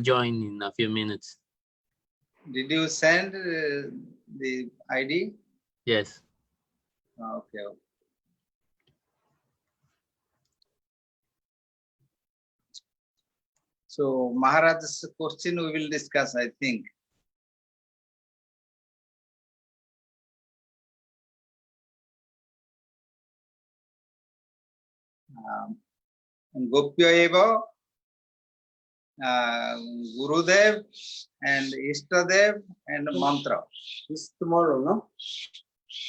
join in a few minutes. Did you send the ID? Yes. Okay. So Maharaj's question we will discuss, I think. Gopya Eva, Gurudev, and Ishtadev, and Mantra. This tomorrow, no?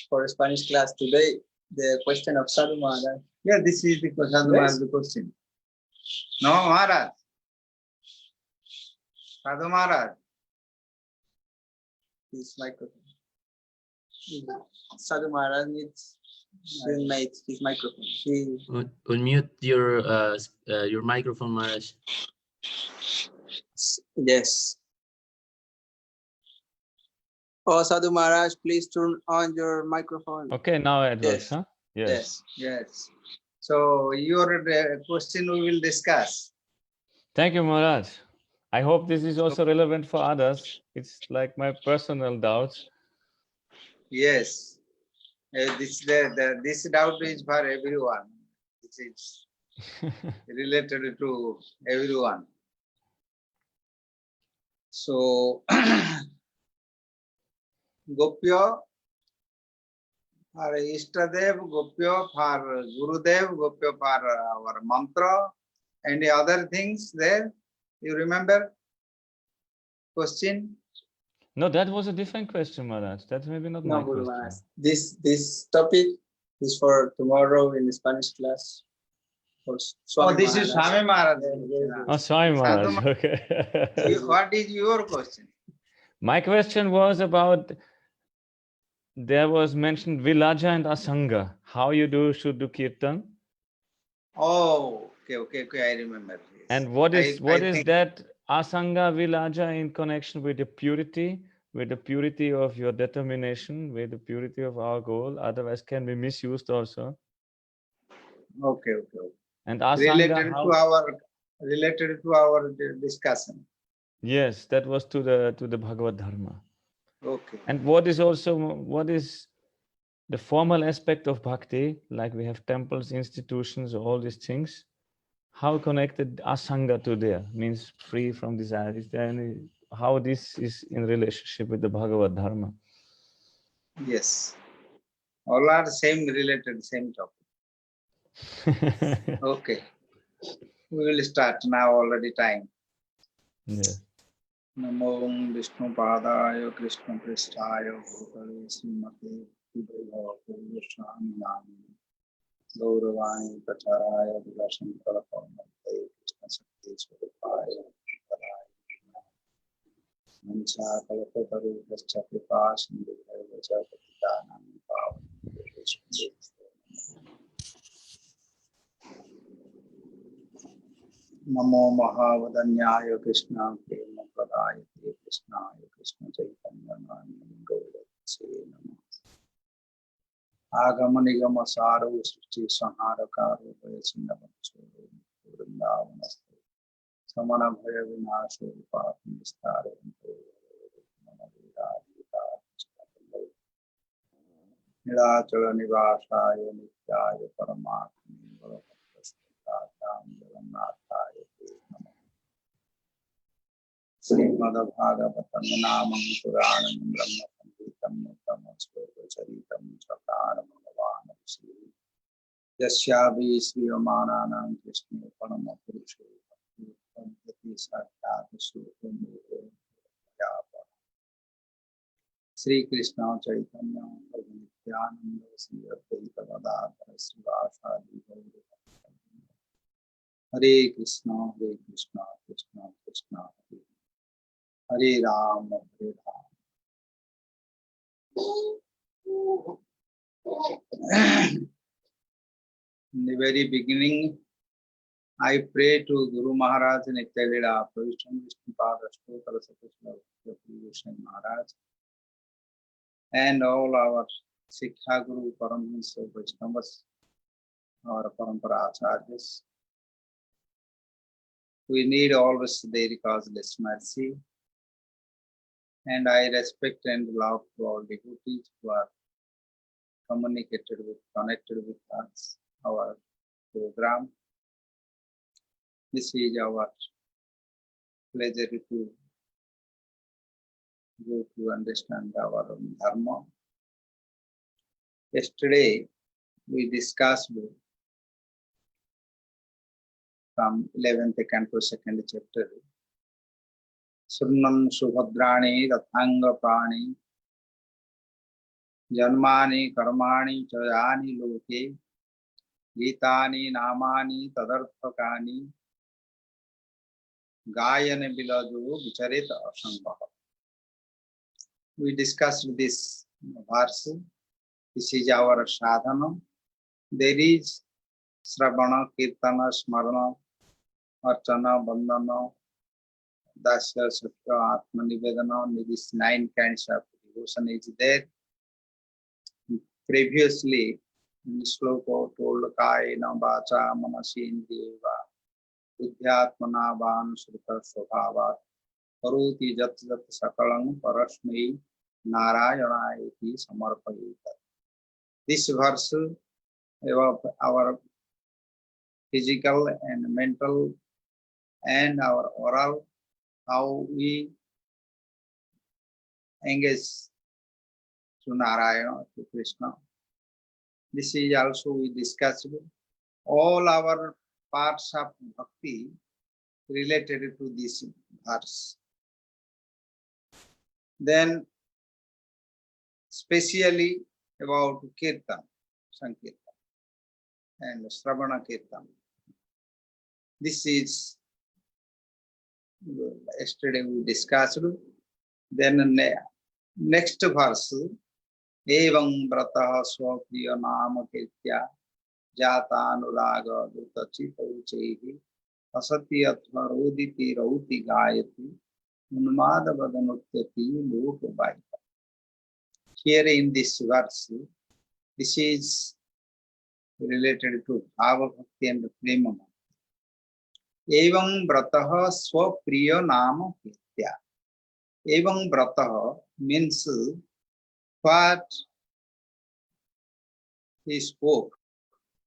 For Spanish class today, the question of Sadhu Maharaj. Yeah, this is the Sadhu Maharaj's question. No, Maharaj. Sadhu Maharaj. His microphone. Sadhu Maharaj needs to unmute his microphone. Unmute your microphone, Maharaj. Yes. Oh, Sadhu Maharaj, please turn on your microphone. Okay, now it works, Yes. huh? Yes. Yes. So your question we will discuss. Thank you, Maharaj. I hope this is also relevant for others. It's like my personal doubts. Yes. This doubt is for everyone. This is related to everyone. So Gopya for Ishtadev, Gopya for Gurudev, Gopya for our mantra, and the other things there. You remember? Question? No, that was a different question, Maharaj. That's maybe not No, my Guru question. Maharaj. This topic is for tomorrow in the Spanish class. For Swami This is Maharaj. Swami Maharaj. Oh, sorry, Maharaj. Sadhu Okay. What is your question? My question was about, there was mentioned Vilaja and Asanga. How you should do kirtan. Oh, okay, I remember. Yes. And what is think that Asanga Vilaja in connection with the purity of your determination, with the purity of our goal? Otherwise can be misused also. Okay. And Asanga, related to our discussion. yes, that was to the Bhagavad Dharma. Okay. And what is the formal aspect of bhakti, like we have temples, institutions, all these things? How connected Asanga to there? Means free from desire. Is there any, how this is in relationship with the Bhagavad Dharma? Yes. All are same related, same topic. Okay. We will start now, already time. Yes. Namo Vishnu Padaya Krishna Pristaya Bhutale Srimate Vibhava Purvashami Nami Gauravani Pacharaya Vilashankara Paramate Krishna Sakti Swarupaya Mancha Kalapataru Vascha Kripas Indhaya Vacha Patitanam Pavan Namo Mahavadanyaya Krishna Prema Pradayate Krishnaya Krishna Chaitanya Nami Gaurase Namo Agamanigama Saru Sristi Saharakaru Vayasinavacho Vrindavanaste Samana Bhaya Vinasho Vipatam Vistare Nilachala Nivasaya Nityaya Paramatmani Varavaktastham Jagannathaya Namo Srimad Bhagavatam Namam Puranam Brahma Samhitam Uttam Sloka Charitam Chakaram Bhagavan Sri Yasyavi Sri Ramananam Krishna Parama Purusha Yati Sakyat Sukham Yapa Sri Krishna Chaitanya Nityananda Sri Advaita Gadadhara Srivasadi Hare Krishna, Krishna Krishna, Hare Ram, Hare Ram. In the very beginning, I pray to Guru Maharaj Nityalila, Pravishtam Vishnupada Stotara Sakusla Vishnu Maharaj, and all our Sikha Guru Paramahansa Vaishnavas, our Parampara Acharyas, We need always their causeless mercy. And I respect and love to all devotees who are connected with us, our program. This is our pleasure to go to understand our own dharma. Yesterday, we discussed from 11th canto, 2nd chapter, Surnam Subhadrani Rathanga Prani Janmani Karmani Chayani Loke Gitani Namani Tadarthakani Gayane Bilaju Vicharita Asambha. We discussed this verse. This is our sadhana. There is Sravana, Kirtana, Smarana, Archana, Bandhana, Dasya, Satya, Atma Nivedana. These 9 kinds of devotion is there. Previously, in the sloka told Kayena Vacha Manasi Indriva Buddhyatmana Van Srita Svabhavat Karoti Jat Jat Sakalang Parasmai Narayana Iti Samarpayita. This verse about our physical and mental and our oral, how we engage to Narayana, to Krishna. This is also we discussed. All our parts of bhakti related to this verse. Then, specially about Kirtan, Sankirtan, and Sravana Kirtan. This is yesterday we discussed. Then next verse, Evam Brata Swapriya Nama Kirtya Jata Anuraga Duta Chita Uchehi Asatyathva Roditi Rauti Gayati Unmada Vadanutyati Lokabaita. Here in this verse, this is related to Bhava Bhakti and Prema. Evam Brataha Swapriya Nama Kirtya. Evam Brataha means what he spoke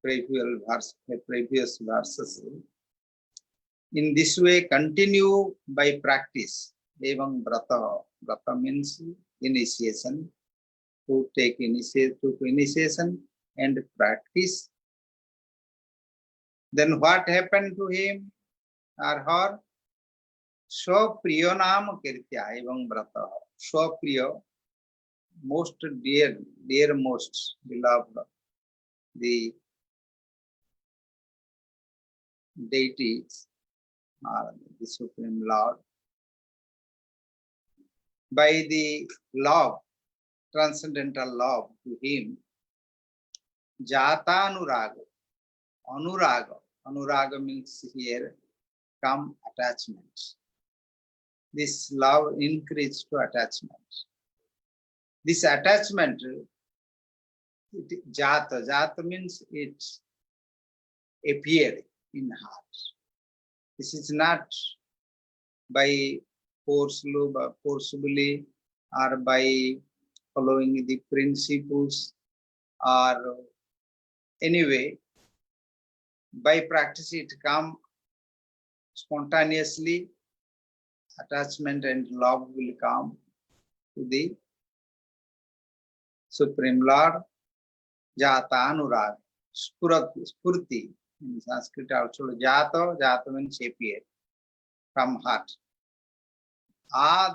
previous verses. In this way, continue by practice. Evam Brataha. Brata means initiation. To take initiation and practice. Then what happened to him or her? Swapriya Nama Kirtya Evam Brata. Swapriya, most dear, most beloved, the deities are the Supreme Lord. By the love, transcendental love to him, Jata Anuraga. Anuraga means here come attachments. This love increased to attachment. This attachment, Jata means it appeared in heart. This is not by forcibly or by following the principles or anyway, by practice it come spontaneously. Attachment and love will come to the Supreme Lord. Jata Anurag. Spurti. In Sanskrit also, Jata means appear from heart.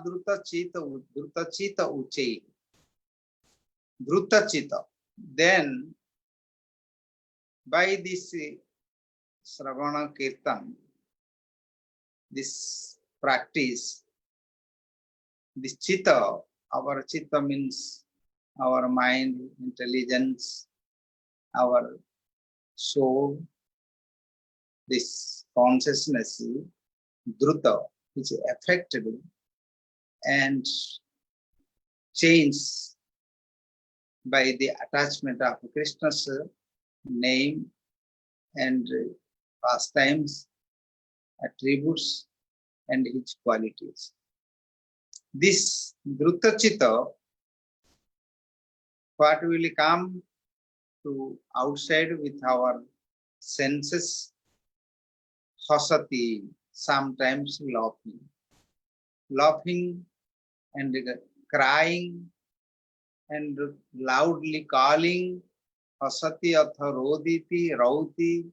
Druta Chita Uche. Druta Chita. Then, by this Sravana Kirtan, this practice, this Chitta, our Chitta means our mind, intelligence, our soul, this consciousness, Druta, which is affected and changed by the attachment of Krishna's name and pastimes attributes and his qualities. This Drutachita, what will come to outside with our senses, hasati, sometimes laughing and crying and loudly calling, hasati atha roditi, rauti,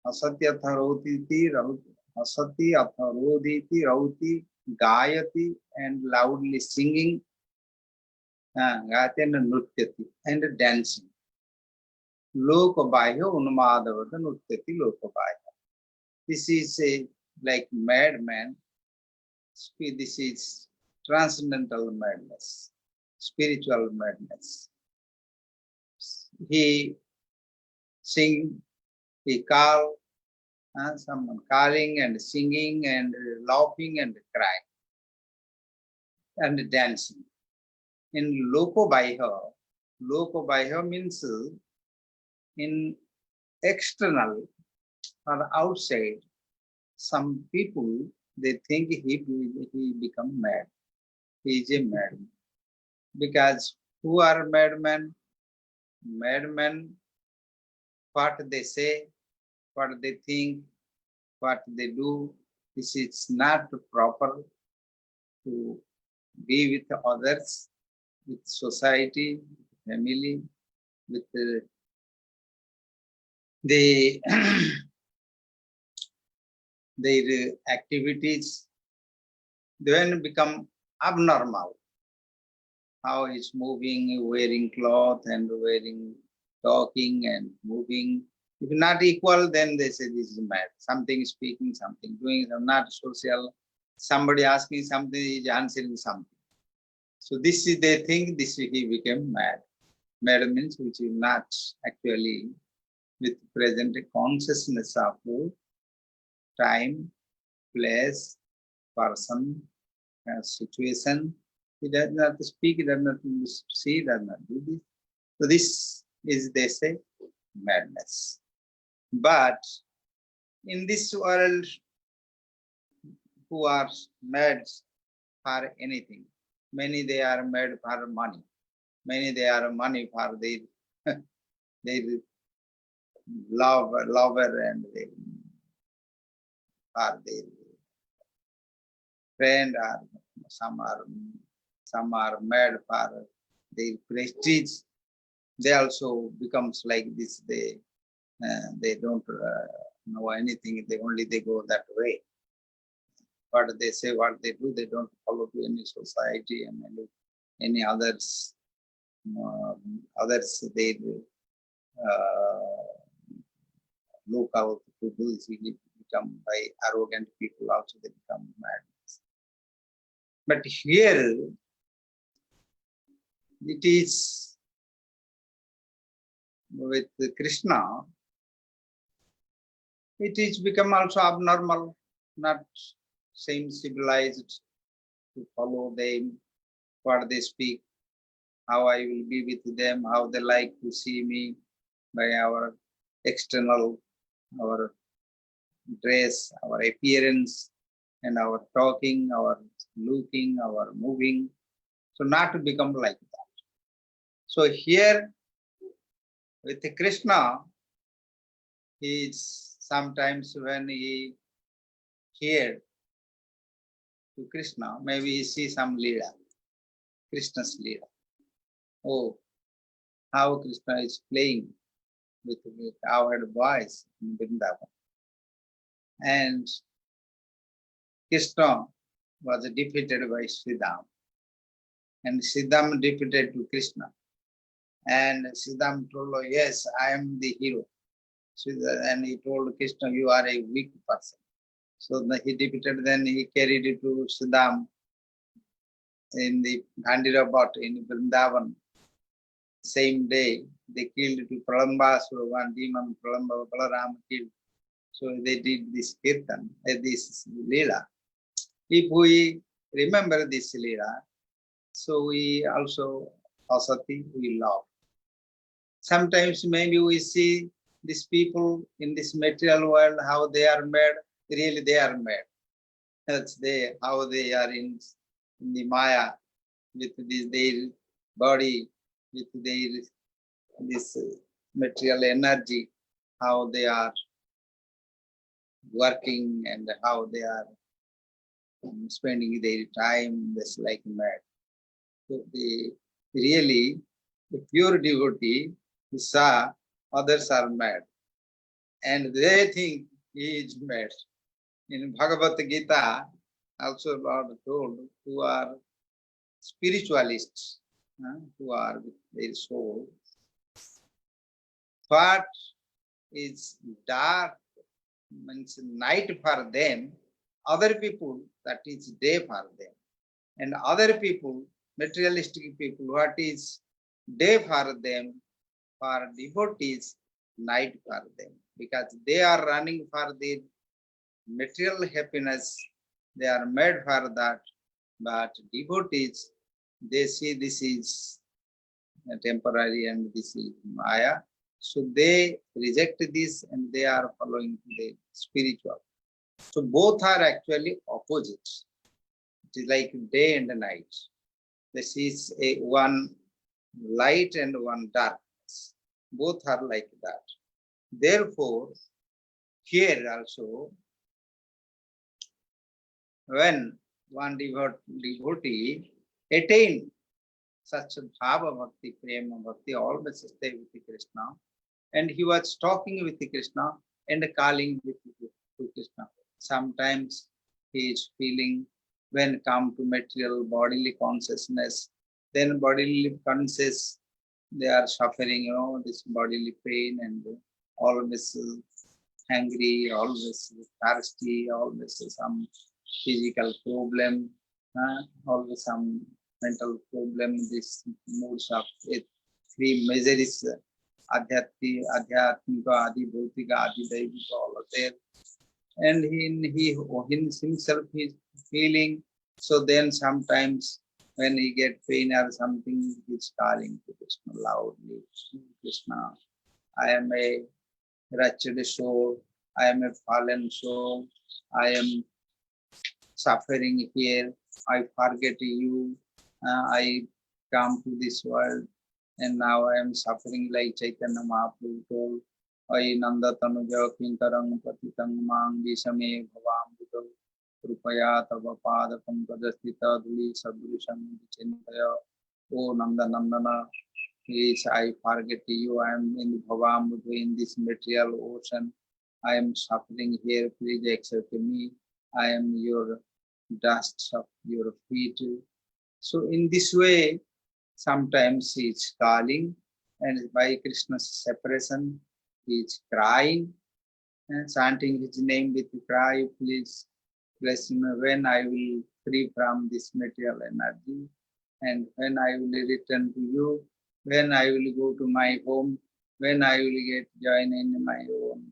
hasati atha roditi, rauti, hasati atha roditi, rauti, gayati, and loudly singing, gayati and nutyati, and dancing. Lokabahya unmadavata nutyati lokabahya. This is a like madman. This is transcendental madness, spiritual madness. He sing, he call, someone calling and singing and laughing and crying and dancing. In Lokabahya means in external or outside, some people, they think he become mad. He is a madman. Because who are madmen? Madmen, what they say, what they think, what they do, this is not proper to be with others, with society, family, with their activities. Then become abnormal. How he's moving, wearing cloth and wearing, talking and moving. If not equal, then they say this is mad. Something speaking, something doing, not social. Somebody asking something, he's answering something. So this is, they think this he became mad. Mad means which is not actually with present consciousness of time, place, person, situation. He does not speak, he does not see, does not do this. So this is, they say, madness. But in this world, who are mad for anything, many they are mad for money. Many they are money for their lover and their, for their friend, or some are mad for their prestige. They also becomes like this. They don't know anything. They go that way. What they say, what they do, they don't follow to any society and any others. Others they look out to do this. Become by arrogant people also they become mad. But here it is with Krishna, it is become also abnormal, not same civilized to follow them, what they speak, how I will be with them, how they like to see me by our external, our dress, our appearance, and our talking, our looking, our moving. So not to become like that. So here with Krishna, he is sometimes when he heard to Krishna, maybe he see some Leela, Krishna's Leela. Oh, how Krishna is playing with our voice in Vrindavan. And Krishna was defeated by Sridham. And Sridham defeated to Krishna. And Sridham told, oh, yes, I am the hero. And he told Krishna, you are a weak person. So he defeated, then he carried it to Sridham in the Gandhira Bhat in Vrindavan. Same day, they killed to Pralamba, so one demon, Pralamba, Balaram killed. So they did this kirtan, this Leela. If we remember this Leela, so we also, Asati, we love. Sometimes maybe we see these people in this material world, how they are made, really they are mad. That's how they are in the Maya, with their body, with this material energy, how they are working and how they are spending their time, just like mad. So really, the pure devotee who saw others are mad, and they think he is mad. In Bhagavad Gita, also Lord told, who are spiritualists, who are with their soul, what is dark means night for them, other people, that is day for them. And other people, materialistic people, what is day for them, for devotees, night for them. Because they are running for the material happiness, they are made for that. But devotees, they see this is temporary and this is Maya. So they reject this and they are following the spiritual. So both are actually opposites. It is like day and night. This is a one light and one darkness. Both are like that. Therefore, here also, when one devotee attain such a bhava bhakti, prema bhakti, always stay with Krishna, and he was talking with Krishna and calling with Krishna. Sometimes he is feeling, when come to material bodily consciousness, then bodily conscious, they are suffering, this bodily pain and always hungry, always thirsty, always some physical problem, always some mental problem. This moods of it, three measures, adhyatmika, adi bhautika, adi daivika, all are there. And he himself is feeling. So then sometimes when he get pain or something, he's calling to Krishna loudly. Krishna, I am a wretched soul. I am a fallen soul. I am suffering here. I forget you. I come to this world and now I am suffering like Chaitanya Mahaprabhu told. Ai Nanda Tanuja Kinkarang Patitang Mang Visame Bhavam Buddha Krupaya Tava Pada Pankajastita Dhuli Sadrusham Chintaya. O Nanda Nandana, please I forget you. I am in Bhavam Buddha, in this material ocean. I am suffering here. Please accept me. I am your dust of your feet. So in this way, sometimes he is calling, and by Krishna's separation, he is crying and chanting his name with cry, please bless me when I will free from this material energy, and when I will return to you, when I will go to my home, when I will get join in my own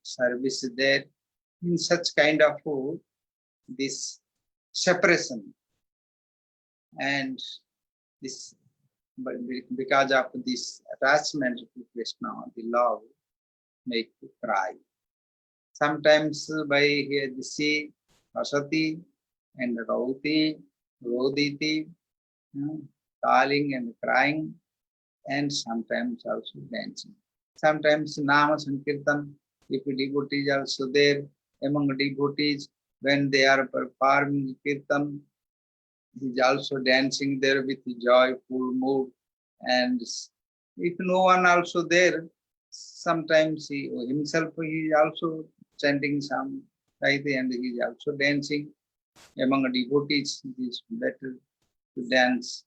service there. In such kind of this separation, and this, because of this attachment to Krishna, the love make you cry. Sometimes by here the sea, Asati and Rauti, Roditi, calling and crying, and sometimes also dancing. Sometimes Nama Sankirtan, if devotees are also there, among devotees, when they are performing Kirtan, he is also dancing there with joyful mood. And if no one also there, sometimes he himself he is also chanting some Gaiti and he is also dancing. Among devotees, it is better to dance.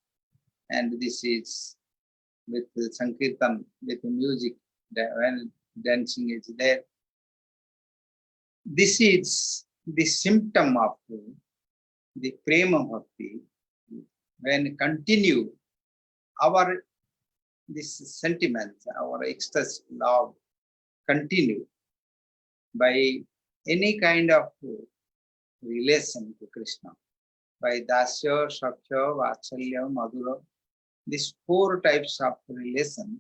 And this is with Sankirtan, with music, when dancing is there. This is the symptom of the prema bhakti. When continue our this sentiment, our ecstasy, love, continue by any kind of relation to Krishna, by dasya, sakya, vatsalya, madhura, these four types of relation,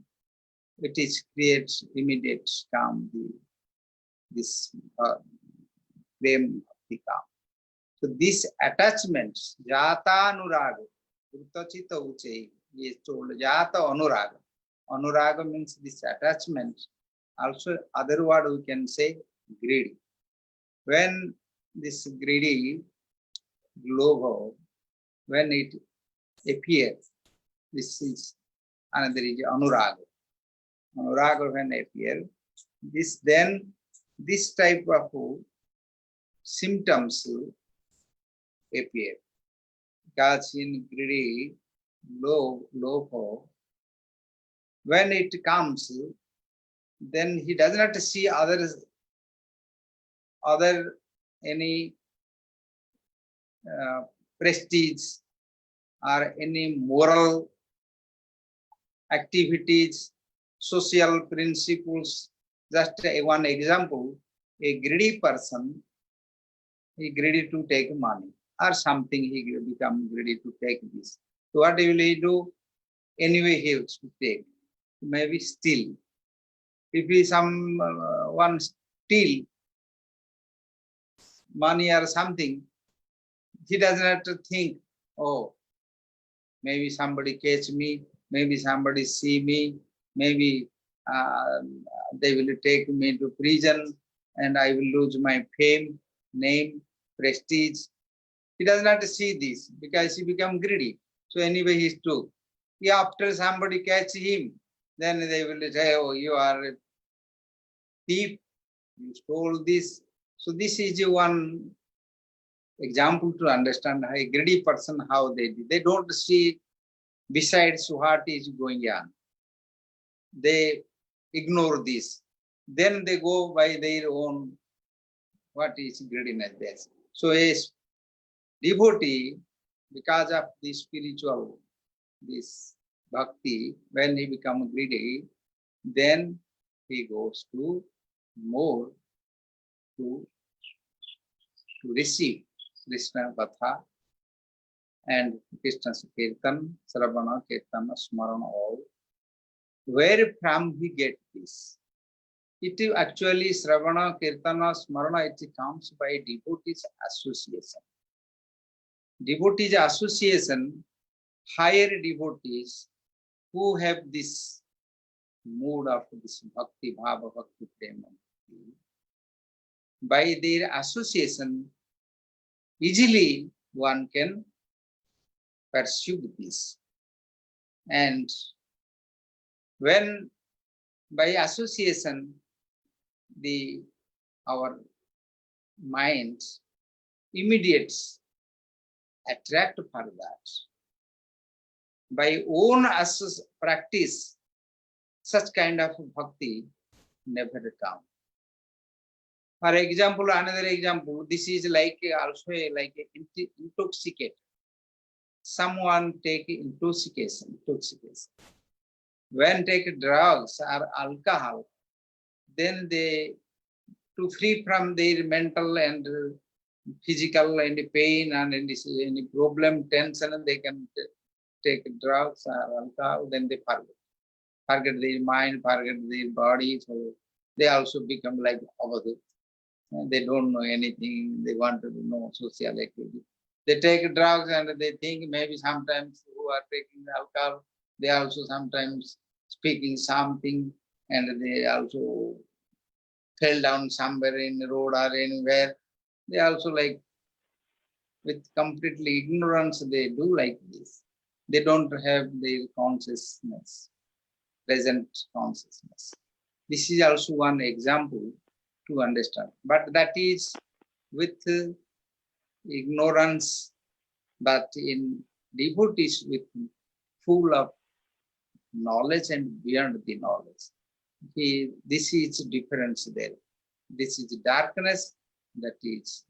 it is creates immediate calm, this prem bhakti kam. So this attachment, jata anuraga, Vrutachita uche, is told jata anuraga. Anuraga means this attachment. Also, other word we can say greedy. When this greedy logo, when it appears, this is another is anuraga. Anuraga when appear, this type of symptoms appear. Because in greedy logo, when it comes, then he does not see other any prestige or any moral activities, social principles. Just one example, a greedy person, he greedy to take money or something, he become greedy to take this. So what will he do? Anyway, he has to take. Maybe steal. If he one steal money or something, he does not think, oh, maybe somebody catch me, maybe somebody see me, maybe they will take me to prison and I will lose my fame, name, prestige. He does not see this because he become greedy. So anyway, he took. After somebody catch him, then they will say, oh, you are a thief, you stole this. So this is one example to understand how a greedy person, how they do. They don't see besides what is going on. They ignore this. Then they go by their own, what is greediness. So a devotee, because of the spiritual, this bhakti, when he becomes greedy, then he goes to more to receive Krishna Katha and Krishna's Kirtan, Sravana, Kirtana, Smarana, all. Where from he get this? It is actually Sravana, Kirtana, Smarana, it comes by devotees association. Devotees association, higher devotees who have this mood of this bhakti, bhava, bhakti, prema. By their association, easily one can pursue this. And when by association, our mind immediately attract for that. By own practice, such kind of bhakti never come. For example, another example, this is like also like intoxicate. Someone take intoxication. When take drugs or alcohol, then they, to free from their mental and physical and pain and any problem, tension, they can take drugs or alcohol, then they forget their mind, forget their body. So they also become like avadut. They don't know anything. They want to know social activity. They take drugs and they think maybe sometimes who are taking alcohol, they also sometimes speaking something and they also fell down somewhere in the road or anywhere. They also like with completely ignorance, they do like this. They don't have their consciousness, present consciousness. This is also one example to understand. But that is with ignorance, but in devotees with full of knowledge and beyond the knowledge. This is difference there. This is darkness, that is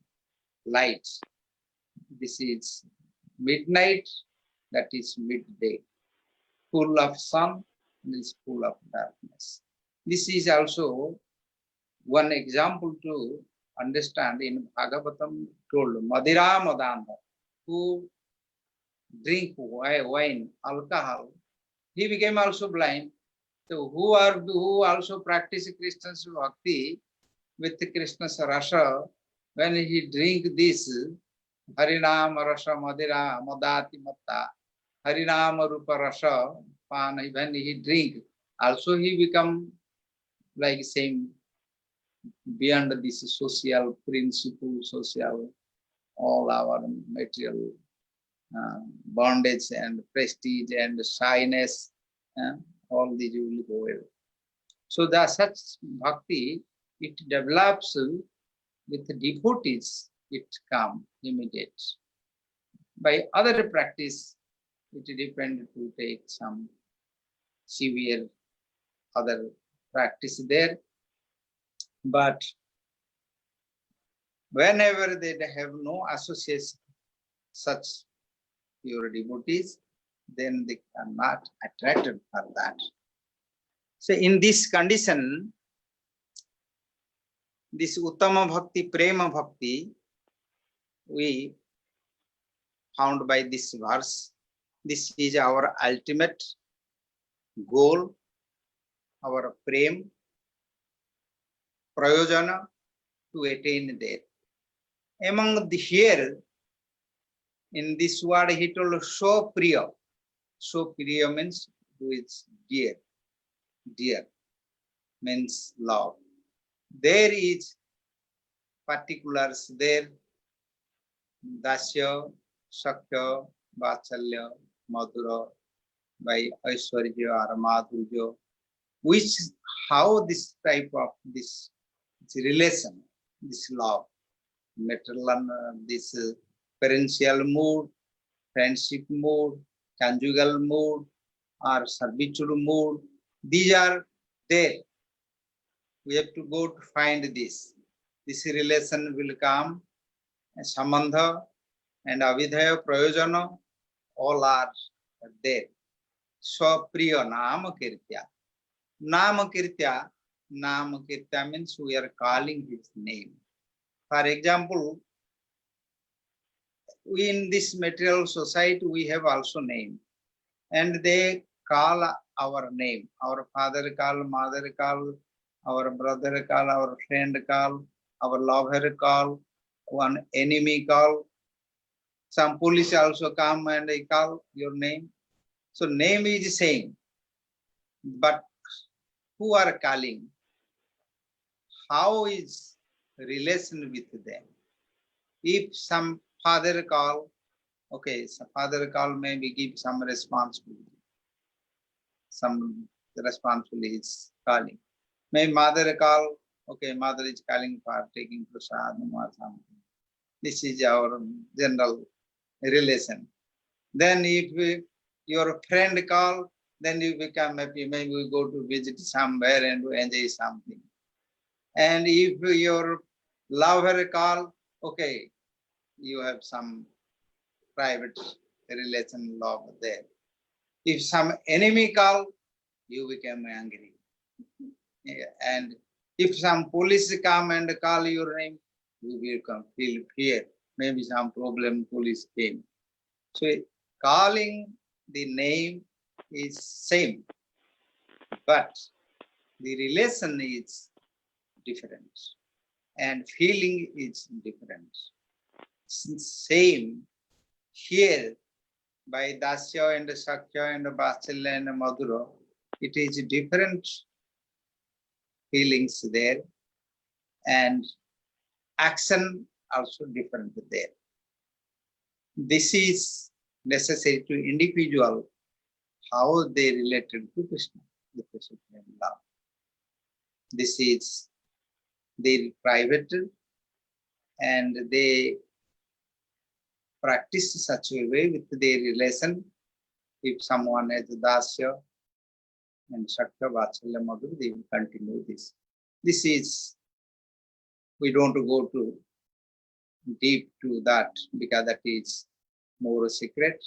light. This is midnight, that is midday. Full of sun, this is full of darkness. This is also one example to understand in Bhagavatam told Madhira Madanda, who drink wine, alcohol, he became also blind. So who also practice Krishna's bhakti with Krishna's rasa, when he drink this Harinama Rasa Madhira Madati Matta, Harinama Rupa Rasa Pan, when he drink, also he become like same beyond this social principle, social, all our material bondage and prestige and shyness, all these will go away. So that such bhakti, it develops with devotees, it come immediate. By other practice, it depends to take some severe other practice there. But whenever they have no association, such pure devotees, then they are not attracted for that. So in this condition, this Uttama Bhakti, Prema Bhakti, we found by this verse, this is our ultimate goal, our prem, prayojana to attain there. Among the here, in this word he told so priya. So priya means who is dear. Dear means love. There is particulars there. Dasya, Shakya, Vatsalya, Madhura, by Aishwarya or Madhurya, which how this type of this relation, this love, maternal, this parental mood, friendship mood, conjugal mood, or servitude mood, these are there. We have to go to find this. This relation will come, Sambandha and Avidhaya Prayojana, all are there. Swapriya Nama Kirtya. Nama Kirtya means we are calling his name. For example, we in this material society, we have also name. And they call our name. Our father call, mother call, our brother call, our friend call, our lover call, one enemy call. Some police also come and they call your name. So name is same. But who are calling? How is relation with them? If some father call, okay, so father call, maybe give some responsibility. Some responsibility is calling. Maybe mother call, okay, mother is calling for taking prasadam or something. This is our general relation. Then if your friend call, then you become happy. Maybe we go to visit somewhere and enjoy something. And if your lover call, okay, you have some private relation love there. If some enemy call, you become angry. And if some police come and call your name, you will feel fear. Maybe some problem police came. So calling the name is same, but the relation is different and feeling is different. Same here by Dasya and Shakya and Vatsalya and Madhura, it is different feelings there and action also different there. This is necessary to individual how they related to Krishna, the supreme love. This is their private and they practice such a way with their relation. If someone has Dasya and Shakya, Vatsalya, Madhura, they will continue this. This is, we don't go to deep to that because that is more secret.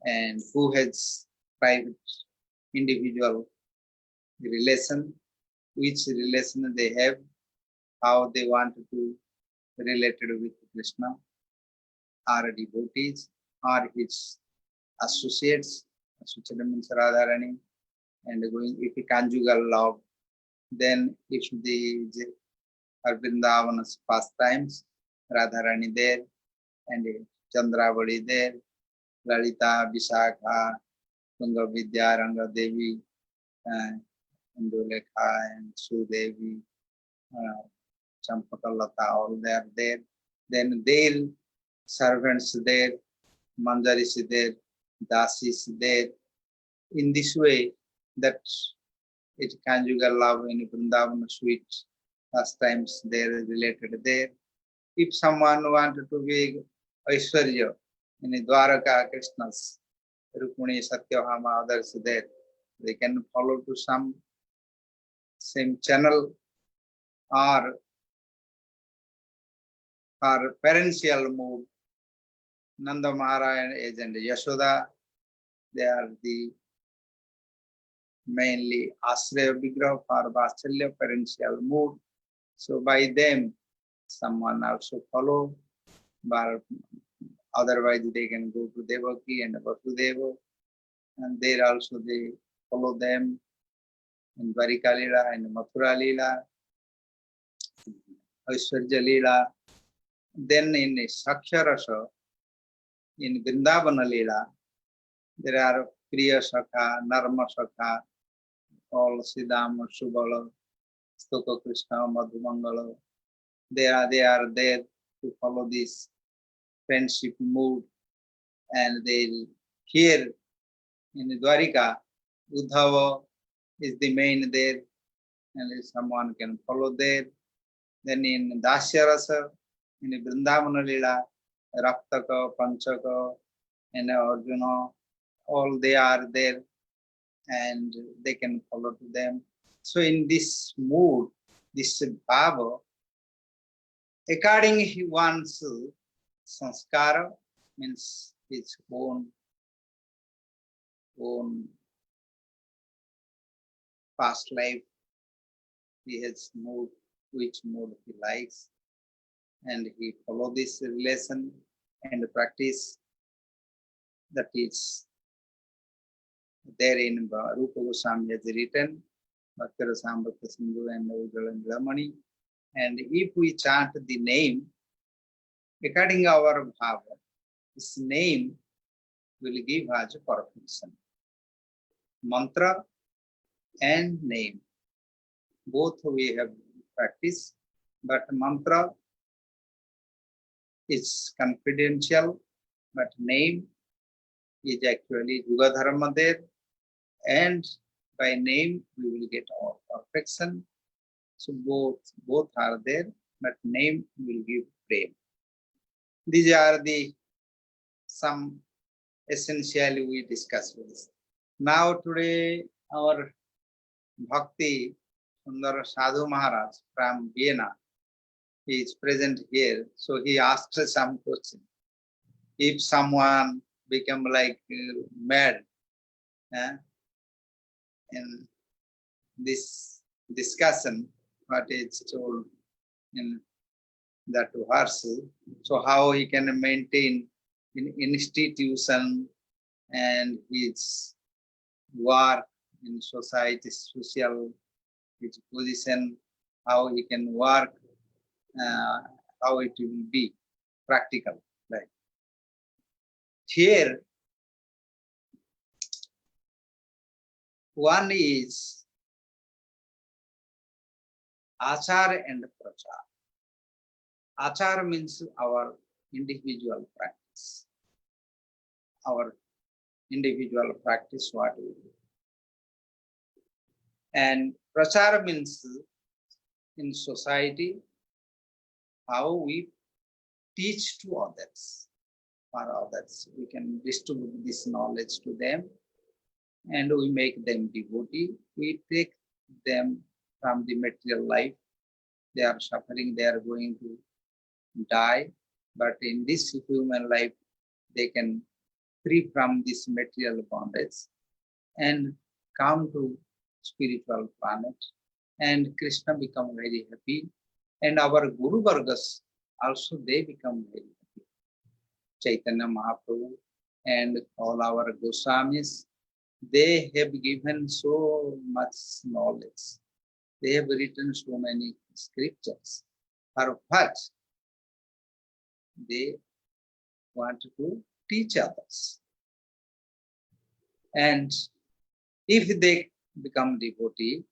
And who has private individual relation, which relation they have, how they want to related with Krishna, or devotees, or his associates, associate means Radharani, and going if a conjugal love, then if the Vrindavan's pastimes, Radharani there, and Chandravali there, Lalita, Vishakha, Tunga Vidya, Ranga Devi, Indulekha, and Sudevi, Champakalata, all they are there. Then their servants there, Manjari is there, Das is there. In this way, that it conjugal love in Vrindavan sweet pastimes there related there. If someone wanted to be Aishwarya in Dwaraka Krishna's, Rukmini, Satyabhama, others there, they can follow to some same channel or parential mood. Nanda Maharaj and Yashoda, they are the mainly Ashraya Vigraha for Vatsalya parential mood. So by them, someone also follow, but otherwise they can go to Devaki and Vasudeva, and there also they follow them in Dwarika Lila and Mathura Lila, Aishwarya Lila. Then in Saksha Rasa, in Vrindavana Lila, there are Priya Sakha, Narma Sakha, all Siddhama, Subala, Stuka Krishna, Madhumangala. They are there to follow this friendship mood, and they here in Dwarika, Uddhava is the main there, and someone can follow there. Then in Dasya Rasa, in Vrindavana Lila, Raktaka, Panchaka, and Arjuna, all they are there, and they can follow to them. So in this mood, this bhava, according to one's sanskara, means his own past life, he has mood, which mood he likes, and he follow this relation and practice. That is there in Rupa Goswami has written, Bhakti Rasambhakta Sindhu and Ujjala. And if we chant the name, according to our bhava, this name will give us perfection. Mantra and name, both we have practiced, but mantra is confidential, but name is actually Yuga Dharma there, and by name we will get our perfection. So both are there, but name will give prem. These are the some essentially we discuss with this. Now today our Bhakti Sundar Sadhu Maharaj from Vienna, he is present here. So he asked some question. If someone become like mad in this discussion, what is told in that verse, so how he can maintain in institution and his work in society, social, his position, how he can work, how it will be practical. Like here, one is achar and prachar. Achar means our individual practice. Our individual practice, what we do. And prachar means in society, how we teach to others. For others, we can distribute this knowledge to them, and we make them devotee. We take them from the material life. They are suffering, they are going to die, but in this human life, they can free from this material bondage and come to spiritual planet, and Krishna become very happy, and our Guru Vargas also they become very happy. Chaitanya Mahaprabhu and all our Goswamis, they have given so much knowledge. They have written so many scriptures. For what? they want to teach others. And if they become devotee,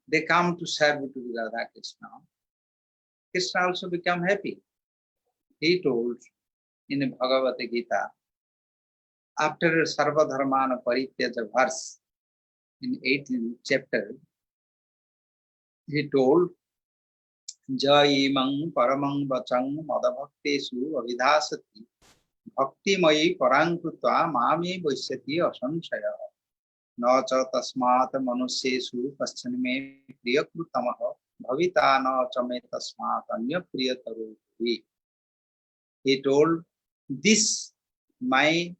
they come to serve to Radha Krishna. Krishna also become happy. He told in Bhagavad Gita, after Sarva Dharmana Parityaja verse in 18th chapter, he told, Jaimang paramang vachang madabhaktesu avidhasati bhakti mayi parankrutva mami vaishyati asanshaya na cha tasmat manusyesu paschanme priyakrutamaha bhavita na cha me tasmat anya priyataruhi. He told, this my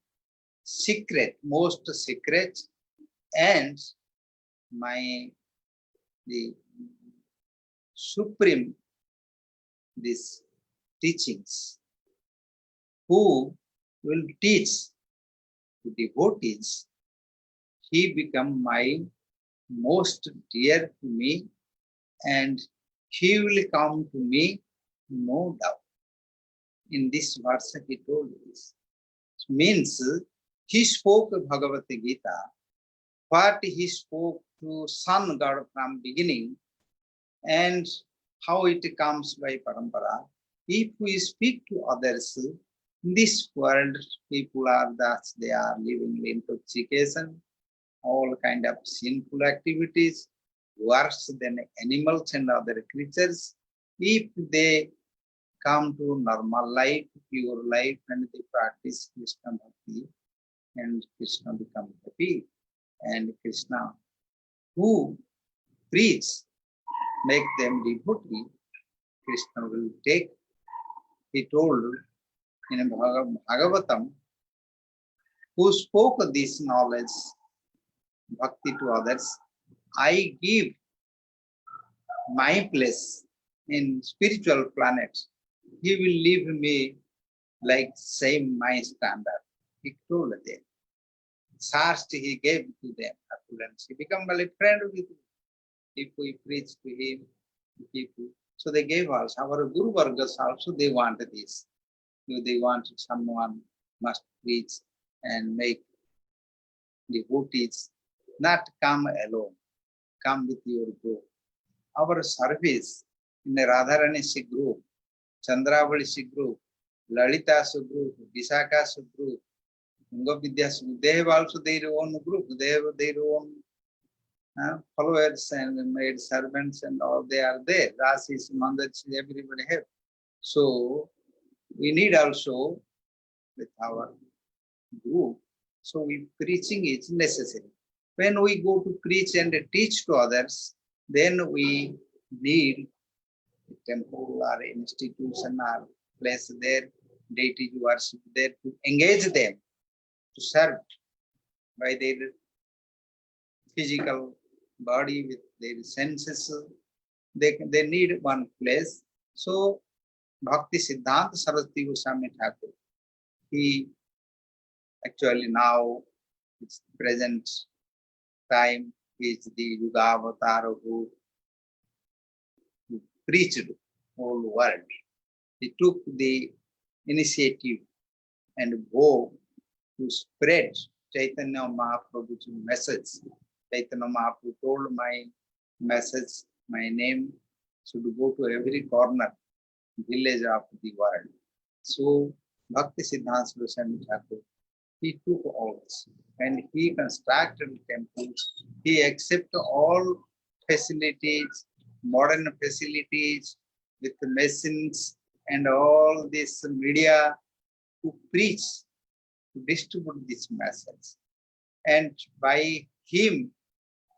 secret, most secret, and the supreme, these teachings, who will teach to devotees, he become my most dear to me, and he will come to me, no doubt. In this verse he told this. It means he spoke Bhagavad Gita, what he spoke to Sun God from beginning, and how it comes by parampara. If we speak to others, in this world people are thus, they are living in intoxication, all kind of sinful activities, worse than animals and other creatures. If they come to normal life, pure life, and they practice Krishna Bhakti, and Krishna become happy, and Krishna who preach, make them devotee, Krishna will take. He told in Bhagavatam, who spoke this knowledge, bhakti to others, I give my place in spiritual planet. He will leave me like same my standard. He told them. First he gave to them affluence. He become a friend with him. If we preach to him, people. So they gave us, our Guru Vargas also, they wanted this. They wanted someone must preach and make devotees, not come alone, come with your group. Our service in the Radharani group, Chandravali group, Lalita group, Visakha group, Vidya, they have also their own group, they have their own followers and maid servants and all, they are there. Rasis, Mandachi, everybody have. So we need also with our group. So preaching is necessary. When we go to preach and teach to others, then we need a temple or institution or place there, deity worship there, to engage them, to serve by their physical body with their senses. They need one place. So Bhakti Siddhanta Saraswati Goswami Thakur, he actually now, it's present time, he is the Yuga Avatar who preached whole world. He took the initiative and go to spread Chaitanya Mahaprabhu's message. Chaitanya Mahaprabhu told my message, my name should go to every corner, village of the world. So Bhakti Siddhanta Goswami Thakur, he took all this and he constructed temples. He accepted all facilities, modern facilities with the machines and all this media to preach, to distribute this message. And by him,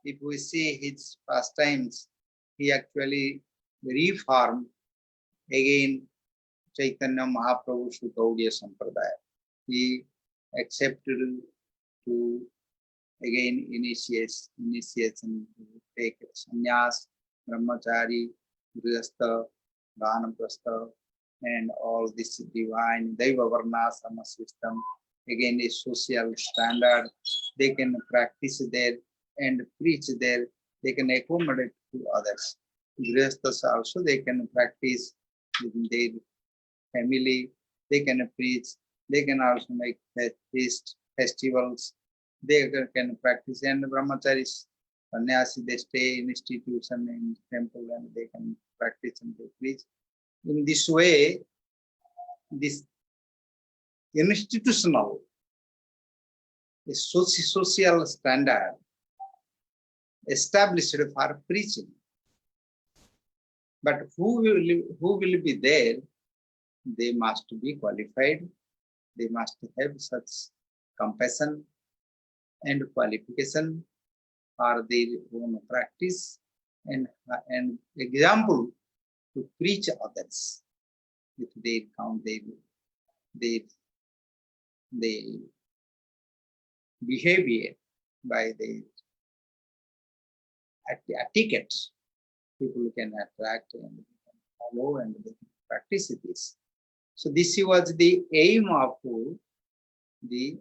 if we see his pastimes, he actually reformed again Chaitanya Mahaprabhu's Gaudiya Sampradaya. He accepted to again initiation, to take sannyas, brahmachari, grihastha, vanaprastha, and all this divine Daiva Varnasrama system. Again, a social standard. They can practice there and preach there. They can accommodate to others. Grihasthas also, they can practice within their family, they can preach, they can also make festivals, they can practice. And brahmacharis, sannyasi, they stay in institution, in temple, and they can practice and they preach. In this way, this institutional, the social standard established for preaching. But who will be there? They must be qualified. They must have such compassion and qualification for their own practice and example to preach others with their behavior, by their etiquette. People can attract and follow and they can practice this. So this was the aim of the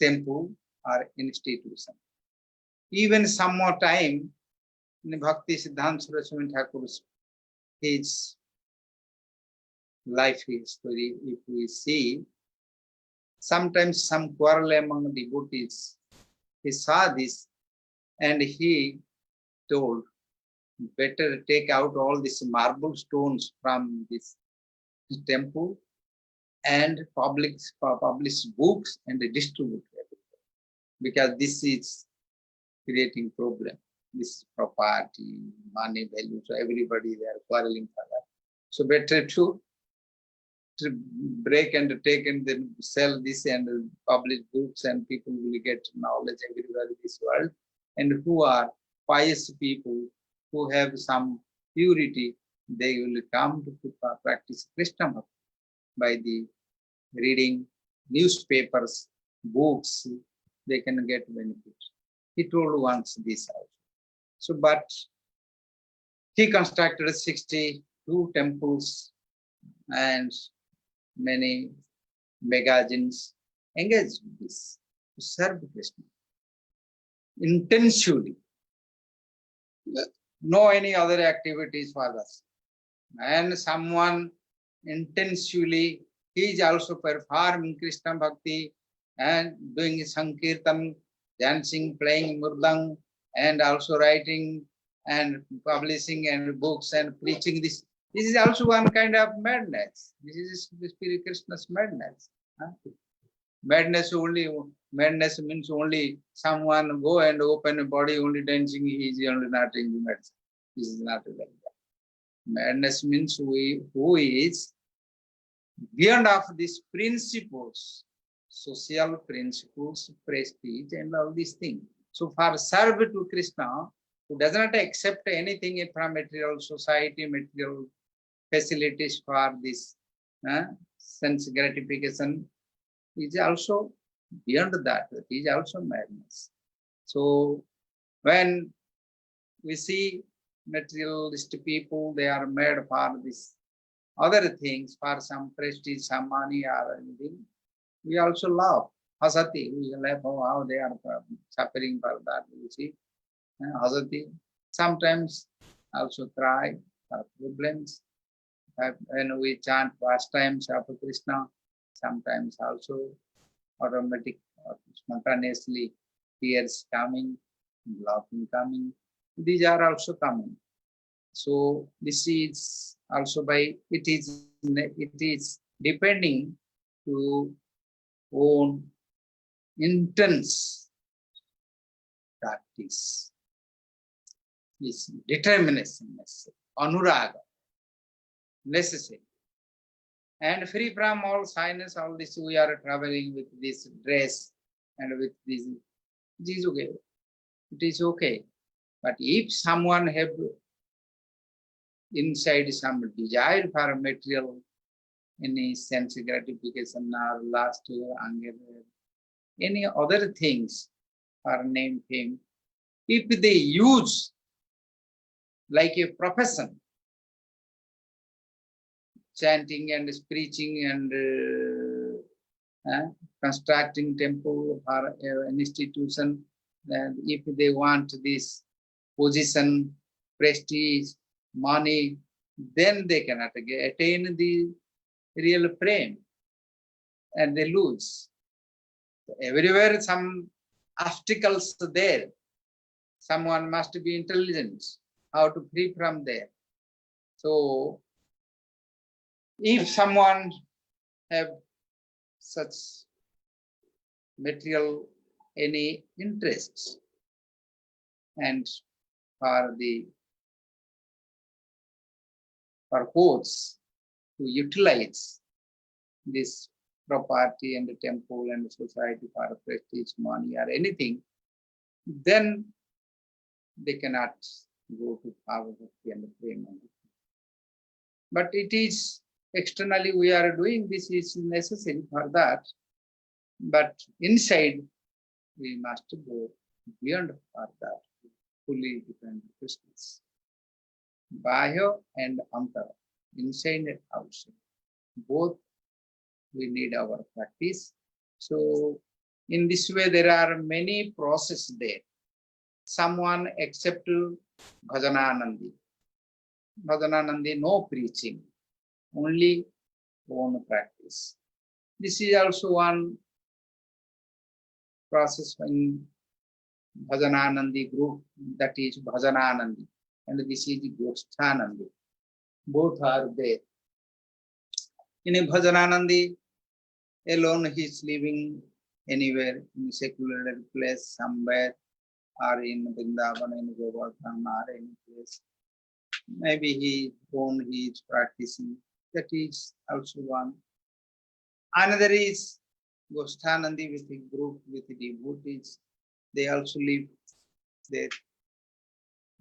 temple or institution. Even some more time, in Bhakti Siddhanta Saraswati Thakur's his life history, if we see, sometimes some quarrel among devotees, he saw this and he told, better take out all these marble stones from this temple and publish books and distribute it, because this is creating problem. This is property, money value, so everybody they are quarreling for that. So better to break and take and then sell this and publish books, and people will get knowledge everywhere in this world. And who are pious people, who have some purity, they will come to practice Krishna Bhakti by the reading newspapers, books, they can get benefit. He told once this also. So, but he constructed 62 temples and many magazines engaged in this to serve Krishna intensively. No any other activities for us. And someone intensively, he is also performing Krishna Bhakti and doing Sankirtan, dancing, playing Murdang, and also writing and publishing and books and preaching this. This is also one kind of madness. This is Spirit Krishna's madness. Madness means only someone go and open a body, only dancing, he is only not taking medicine. This is not like that. Madness means who is beyond of these principles, social principles, prestige, and all these things. So for serve to Krishna, who does not accept anything from material society, material facilities for this sense gratification, is also beyond that. It is also madness. So when we see materialist people, they are made for this other things, for some prestige, some money or anything, we also laugh. Hasati, we laugh how they are suffering for that. You see, Hasati. Sometimes also cry for problems. When we chant pastimes of Krishna, sometimes also automatic, spontaneously tears coming, laughing coming. These are also coming. So this is also by it is depending to own intense practice. Is determination necessary, anuraga necessary, and free from all shyness. All this we are traveling with this dress and with this. It is okay. It is okay. But if someone have inside some desire for material, any sense gratification or lust or anger, any other things for name fame, if they use like a profession, chanting and preaching and constructing temple or an institution, and if they want this position, prestige, money, then they cannot attain the real prem, and they lose. So everywhere some obstacles there. Someone must be intelligent how to free from there. So if someone have such material any interests and for the purpose to utilize this property and the temple and the society for prestige, money or anything, then they cannot go to Bhava Bhakti and the Prema. But it is externally we are doing this is necessary for that, but inside we must go beyond for that, fully depend on Krishna's. Bahya and Antara, inside and outside, both we need our practice. So in this way there are many processes there. Someone accept Bhajananandi. Bhajananandi, no preaching, only own practice. This is also one process in Bhajananandi group, that is Bhajananandi, and this is Goshthanandi. Both are there. In a Bhajananandi, alone he is living anywhere, in a secular place, somewhere, or in Vrindavan, in Govardhan, or any place. Maybe he is practicing. That is also one. Another is Goshthanandi with a group with the devotees. They also live there.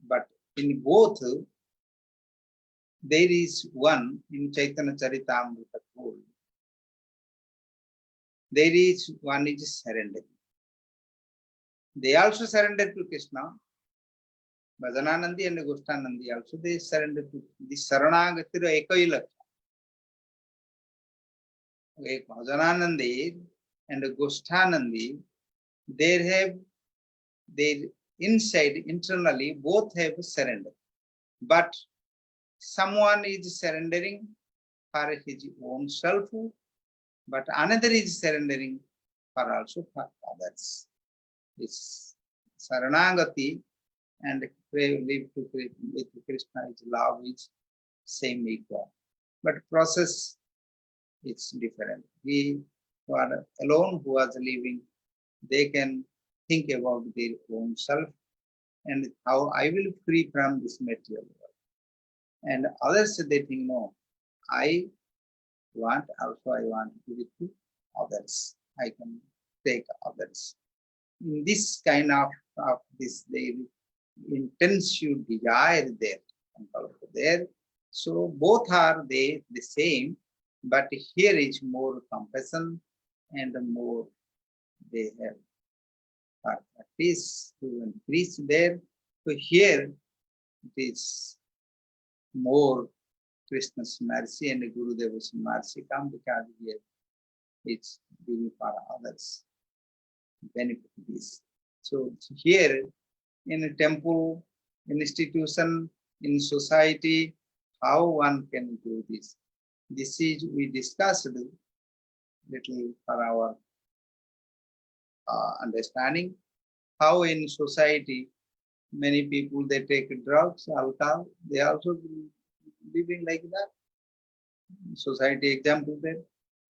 But in both, there is one in Chaitanya Charitamrita told. There is one is surrender. They also surrender to Krishna. Bhajananandi and Goshthanandi also they surrender to the Saranagati Ekaila. Bhajananandi and Goshthanandi, they have their inside internally both have surrender. But someone is surrendering for his own self, but another is surrendering for also for others. It's Saranagati and live to with Krishna is love is same equal. But process it's different. We who are alone, who are living, they can think about their own self and how I will free from this material world. And others they think, no, I want to give it to others. I can take others. In this kind of this, they intensive desire there and also there. So both are the same, but here is more compassion and more they have practice to increase there. So here it is more Krishna's mercy and Gurudeva's mercy come because here it's giving for others benefit this. So here in a temple, in institution, in society, how one can do this. This is we discussed a little for our understanding how in society many people they take drugs, alcohol, they also living like that. Society example there.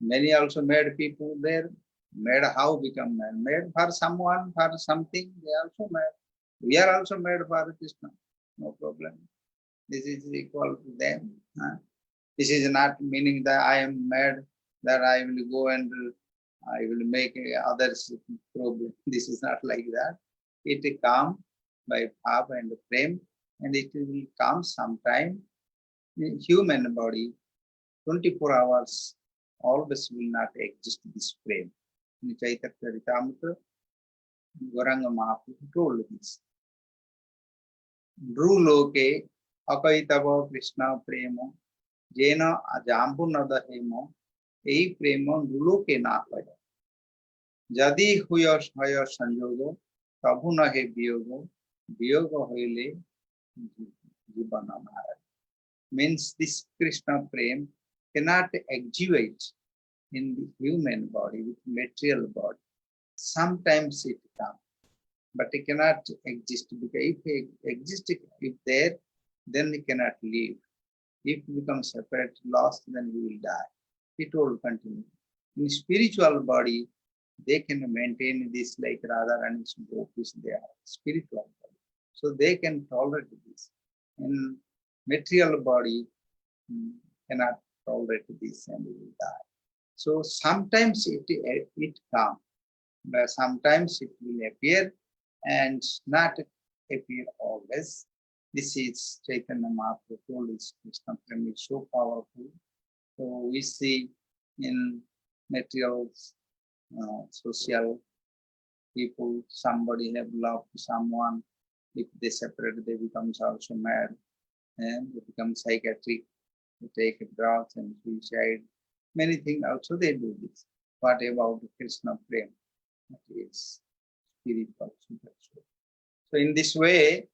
Many also made people there. Made how become mad? Made for someone, for something, they also made. We are also made for Krishna. No problem. This is equal to them. This is not meaning that I am mad, that I will go and I will make others problem. This is not like that. It will come by bhava and prem, and it will come sometime. In human body, 24 hours always will not exist this frame. In Chaitanya Charitamrita, Gauranga Mahaprabhu told this. Dhruloke akaitava Krishna premo jena ajambu nada hemo ei premo dhruloke na paya. Jadi huya haya sanjogo prabhu nahe biyogo biyogo hoile jivana mara. Means this Krishna prem cannot exude in the human body with material body. Sometimes it comes, but it cannot exist because if it exists, if there, then it cannot live. If it becomes separate, lost, then we will die. It will continue. In spiritual body, they can maintain this like Radha and Gopis, they are spiritual body. So they can tolerate this. In material body, cannot tolerate this and will die. So sometimes it comes, but sometimes it will appear and not appear always. This is Chaitanya Mahaprabhu told his Krishna Prem is so powerful. So we see in materials, social people, somebody have loved someone, if they separate, they become also mad and they become psychiatric, they take drugs and suicide. Many things also they do this. What about Krishna Prem? That is spiritual, spiritual. So in this way,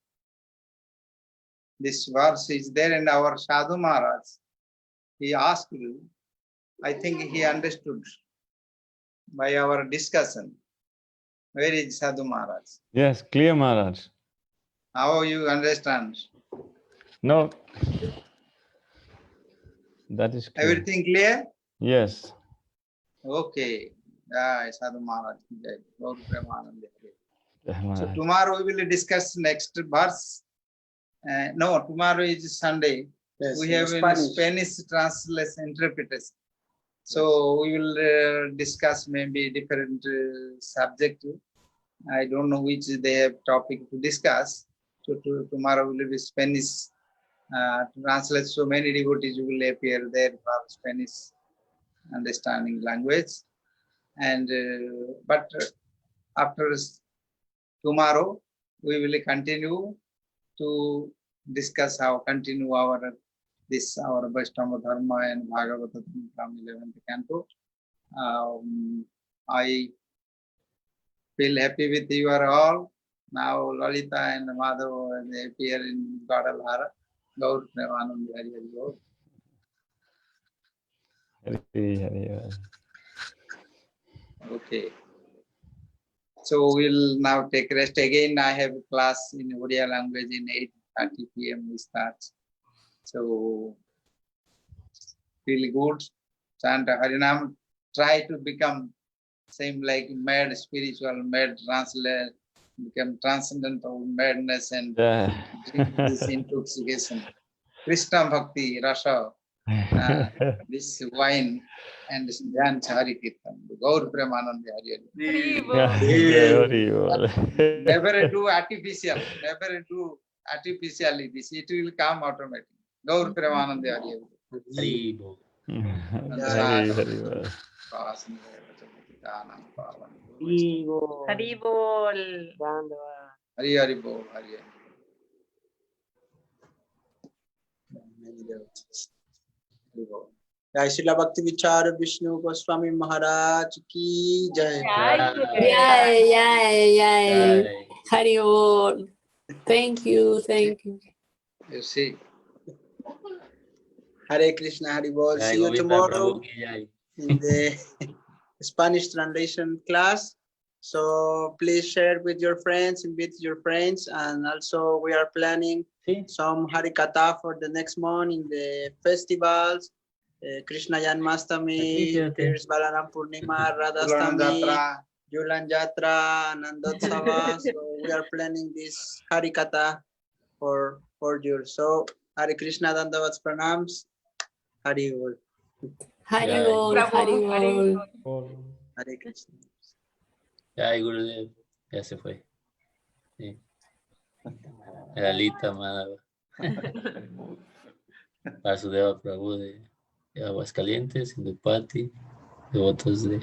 this verse is there in our Sadhu Maharaj. He asked you, I think he understood by our discussion. Where is Sadhu Maharaj? Yes, clear, Maharaj. How you understand? No, that is clear. Everything clear? Yes. Okay. Jai Sadhu Maharaj. Jai. Gaur Premanande. So Maharaj. tomorrow we will discuss next verse. No, tomorrow is Sunday. Yes, We in have in Spanish translation interpretation. So we will discuss maybe different subject. I don't know which they have topic to discuss. So tomorrow will be Spanish translate. So many devotees will appear there for Spanish understanding language. And but after tomorrow we will continue to discuss how continue our Vaishnava Dharma and Bhagavata from 11th canto. I feel happy with you all. Now Lalita and Madhav they appear in Gadalhara. Gaur Premanande Hari Hari Gaur. Hari Hari. Okay. So we'll now take rest again. I have class in Odia language in 8:30 p.m. we start. So feel good. Chant Harinam. Try to become same like mad spiritual, mad translate, become transcendental madness and drink this intoxication. Krishna Bhakti, Rasa, this wine and dance Hari Kirtan. Gaur Premanande Hari Hari. Never do artificial, never do artificially this. It will come automatic. Gaur Premanande Hari Hari. Hari Hari. Hari Bol. Hari Hari Bol. Hari Hari. Jai Srila Bhakti Vichara Vishnu Goswami Maharaj ki Jai. Jai, Yay. Jai. Hari Bol. Thank you. You see. Hare Krishna, Hari Bol. Jai See you Govinda tomorrow Prabhu ki jai. in the Spanish translation class. So please share with your friends, invite your friends, and also we are planning some Harikatha for the next month in the festivals, Krishna Janmastami, Tirs Balaram Purnima, Radhastami, Julan Jatra, Nandotsava. So we are planning this Harikatha for you. So Hare Krishna Dandavats Pranams, Hari Bol. Hari Bol. Hari Bol. Hare Krishna. Jai Gurudev. Ya se fue. Sí. Lalita Madhava. Vasudeva Prabhu de Aguascalientes, Indupati, devotos de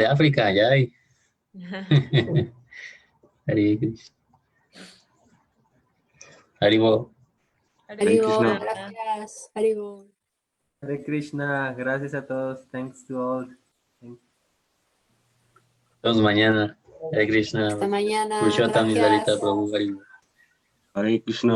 África, ya hay. Hare Krishna. Hari Bol. Hari Bol. Gracias. Hari Bol. Hare Krishna, gracias a todos. Thanks to all. Nos vemos mañana. Hare Krishna. Hasta mañana. Purushottam Gracias. Nidarita Prabhu. Hari Bol. Hare Krishna.